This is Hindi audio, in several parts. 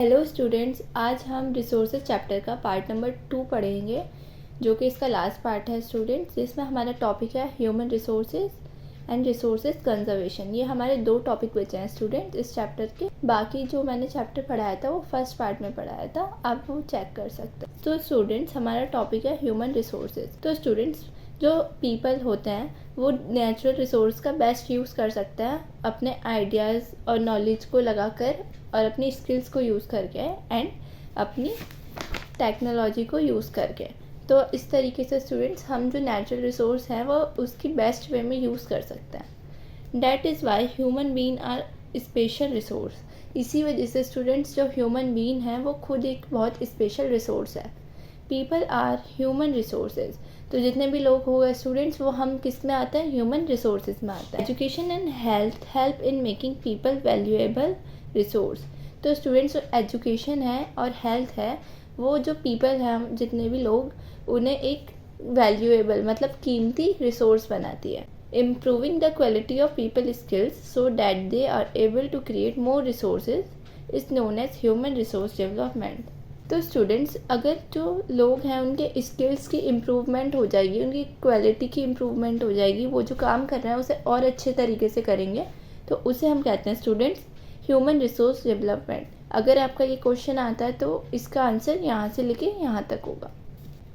हेलो स्टूडेंट्स, आज हम रिसोर्सेज चैप्टर का पार्ट नंबर 2 पढ़ेंगे, जो कि इसका लास्ट पार्ट है स्टूडेंट्स। जिसमें हमारा टॉपिक है human resources and resources conservation. ये हमारे 2 टॉपिक बचे हैं स्टूडेंट्स इस चैप्टर के। बाकी जो मैंने चैप्टर पढ़ाया था वो फर्स्ट पार्ट में पढ़ाया था, आप वो चेक कर सकते हैं। तो स्टूडेंट्स, हमारा टॉपिक है ह्यूमन रिसोर्सेज। तो स्टूडेंट्स, जो पीपल होते हैं वो नेचुरल रिसोर्स का बेस्ट यूज़ कर सकते हैं अपने आइडियाज़ और नॉलेज को लगाकर और अपनी स्किल्स को यूज़ करके एंड अपनी टेक्नोलॉजी को यूज़ करके। तो इस तरीके से स्टूडेंट्स, हम जो नेचुरल रिसोर्स हैं वो उसकी बेस्ट वे में यूज़ कर सकते हैं। That is why human being are special resource. इसी वजह से स्टूडेंट्स, जो ह्यूमन बीइंग हैं वो खुद एक बहुत स्पेशल रिसोर्स है। People are human resources. तो जितने भी लोग हो गए स्टूडेंट्स, वो हम किस में आते हैं? ह्यूमन रिसोर्सेज में आते हैं। Education and health help in making people valuable resource. तो स्टूडेंट्स, जो एजुकेशन है और हेल्थ है, वो जो पीपल हैं, हम जितने भी लोग, उन्हें एक वैल्यूएबल मतलब कीमती रिसोर्स बनाती है। Improving the quality of people skills so that they are able to create more resources is known as human resource development. तो स्टूडेंट्स, अगर जो लोग हैं उनके स्किल्स की इम्प्रूवमेंट हो जाएगी, उनकी क्वालिटी की इम्प्रूवमेंट हो जाएगी, वो जो काम कर रहे हैं उसे और अच्छे तरीके से करेंगे, तो उसे हम कहते हैं स्टूडेंट्स ह्यूमन रिसोर्स डेवलपमेंट। अगर आपका ये क्वेश्चन आता है तो इसका आंसर यहाँ से लेके यहाँ तक होगा।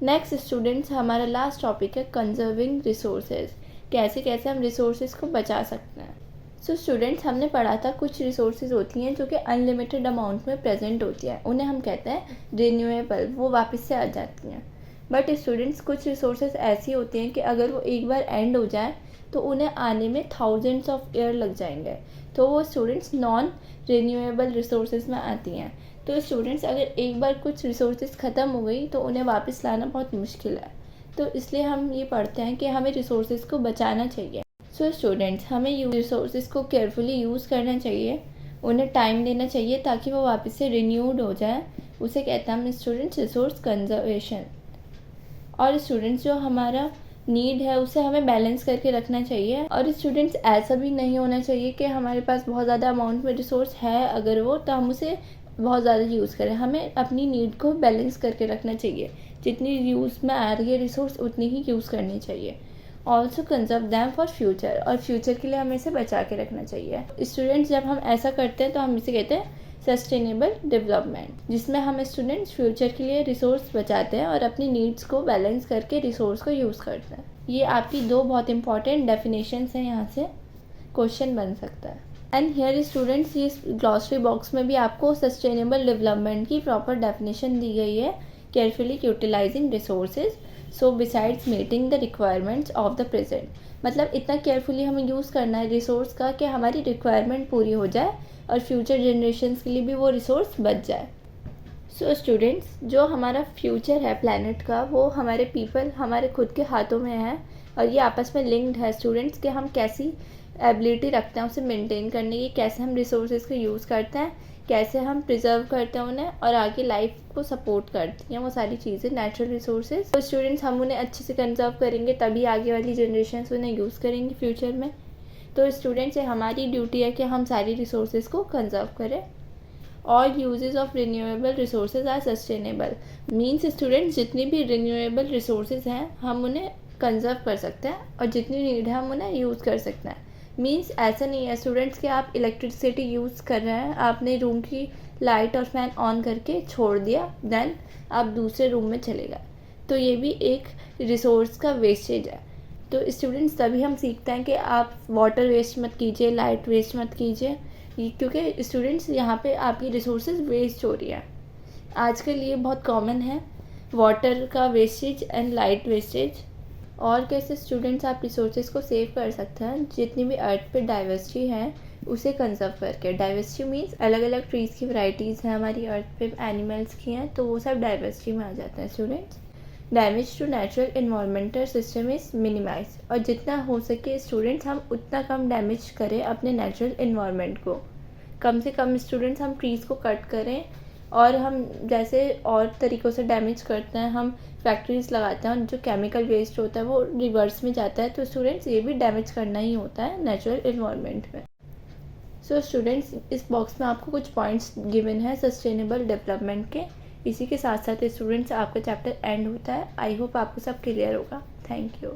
नेक्स्ट स्टूडेंट्स, हमारा लास्ट टॉपिक है कंजर्विंग रिसोर्सेज। कैसे कैसे हम रिसोर्सेज को बचा सकते हैं। सो स्टूडेंट्स, हमने पढ़ा था कुछ रिसोर्सेज होती हैं जो कि अनलिमिटेड अमाउंट में प्रेजेंट होती है, उन्हें हम कहते हैं रिन्यूएबल, वो वापस से आ जाती हैं। बट स्टूडेंट्स, कुछ रिसोर्सेज ऐसी होती हैं कि अगर वो एक बार एंड हो जाए तो उन्हें आने में थाउजेंड्स ऑफ ईयर लग जाएंगे, तो वो स्टूडेंट्स नॉन रिन्यूएबल रिसोर्सेज में आती हैं। तो स्टूडेंट्स, अगर एक बार कुछ रिसोर्सेज ख़त्म हो गई तो उन्हें वापस लाना बहुत मुश्किल है। तो इसलिए हम ये पढ़ते हैं कि हमें रिसोर्सेज को बचाना चाहिए। सो स्टूडेंट्स, हमें रिसोर्सेज को केयरफुली यूज़ करना चाहिए, उन्हें टाइम देना चाहिए ताकि वो वापस से रिन्यूड हो जाए। उसे कहते हैं हम स्टूडेंट्स रिसोर्स कंजर्वेशन। और स्टूडेंट्स, जो हमारा नीड है उसे हमें बैलेंस करके रखना चाहिए। और स्टूडेंट्स, ऐसा भी नहीं होना चाहिए कि हमारे पास बहुत ज़्यादा अमाउंट में रिसोर्स है अगर वो, तो हम उसे बहुत ज़्यादा यूज़ करें। हमें अपनी नीड को बैलेंस करके रखना चाहिए, जितनी यूज़ में आ रही है रिसोर्स उतनी ही यूज़ करनी चाहिए। Also conserve them for future, और फ्यूचर के लिए हमें इसे बचा के रखना चाहिए। स्टूडेंट्स, जब हम ऐसा करते हैं तो हम इसे कहते हैं सस्टेनेबल डेवलपमेंट, जिसमें हम स्टूडेंट्स फ्यूचर के लिए रिसोर्स बचाते हैं और अपनी नीड्स को बैलेंस करके रिसोर्स को यूज़ करते हैं। ये आपकी 2 बहुत इंपॉर्टेंट डेफिनेशंस हैं, यहाँ से क्वेश्चन बन सकता है। एंड हियर स्टूडेंट्स, ये ग्लॉसरी बॉक्स में भी आपको सस्टेनेबल डेवलपमेंट की प्रॉपर डेफिनेशन दी गई है। Carefully utilizing resources so besides meeting the requirements of the present. मतलब इतना केयरफुली हमें यूज़ करना है रिसोर्स का कि हमारी रिक्वायरमेंट पूरी हो जाए और फ्यूचर जनरेशन्स के लिए भी वो रिसोर्स बच जाए। सो स्टूडेंट्स, जो हमारा फ्यूचर है प्लैनेट का, वो हमारे पीपल, हमारे खुद के हाथों में है, और ये आपस में लिंक्ड है स्टूडेंट्स, कि हम कैसी एबिलिटी रखते हैं उसे मेंटेन करने की, कैसे हम रिसोर्सेज को यूज़ करते हैं, कैसे हम प्रिजर्व करते हैं उन्हें और आगे लाइफ को सपोर्ट करती हैं वो सारी चीज़ें, नेचुरल रिसोर्सेज। तो स्टूडेंट्स, हम उन्हें अच्छे से कंजर्व करेंगे तभी आगे वाली जनरेशन उन्हें यूज़ करेंगी फ्यूचर में। तो स्टूडेंट्स, ये हमारी ड्यूटी है कि हम सारी रिसोर्सेज को कंजर्व करें। All uses of renewable resources are sustainable. Means students, जितनी भी रिन्यूएबल रिसोर्सेज हैं हम उन्हें कंजर्व कर सकते हैं और जितनी नीड है हम उन्हें यूज़ कर सकते हैं। मीन्स ऐसा नहीं है स्टूडेंट्स कि आप इलेक्ट्रिसिटी यूज़ कर रहे हैं, आपने रूम की लाइट और फैन ऑन करके छोड़ दिया, देन आप दूसरे रूम में चले गए, तो ये भी एक रिसोर्स का वेस्टेज है। तो स्टूडेंट्स, तभी हम सीखते हैं कि आप वाटर वेस्ट मत कीजिए, लाइट वेस्ट मत कीजिए, क्योंकि स्टूडेंट्स यहाँ पे आपकी रिसोर्सेज वेस्ट हो रही है। आजकल ये बहुत कॉमन है, वाटर का वेस्टेज एंड लाइट वेस्टेज। और कैसे स्टूडेंट्स आप रिसोर्सेज को सेव कर सकते हैं? जितनी भी अर्थ पे डाइवर्सिटी है उसे कंजर्व करके। डाइवर्सिटी मीन्स अलग अलग ट्रीज़ की वैरायटीज़ हैं हमारी अर्थ पे, एनिमल्स की हैं, तो वो सब डाइवर्सिटी में आ जाते हैं students. Damage to natural environmental system is minimize, और जितना हो सके स्टूडेंट्स हम उतना कम डैमेज करें अपने नेचुरल इन्वायरमेंट को। कम से कम स्टूडेंट्स हम ट्रीज़ को कट करें, और हम जैसे और तरीक़ों से डैमेज करते हैं, हम फैक्ट्रीज़ लगाते हैं, जो केमिकल वेस्ट होता है वो रिवर्स में जाता है, तो स्टूडेंट्स ये भी डैमेज करना ही होता है नेचुरल इन्वायरमेंट में। सो स्टूडेंट्स, इस बॉक्स में आपको कुछ पॉइंट्स गिवन है सस्टेनेबल डेवलपमेंट के। इसी के साथ साथ स्टूडेंट्स आपका चैप्टर एंड होता है। आई होप आपको सब क्लियर होगा। Thank you.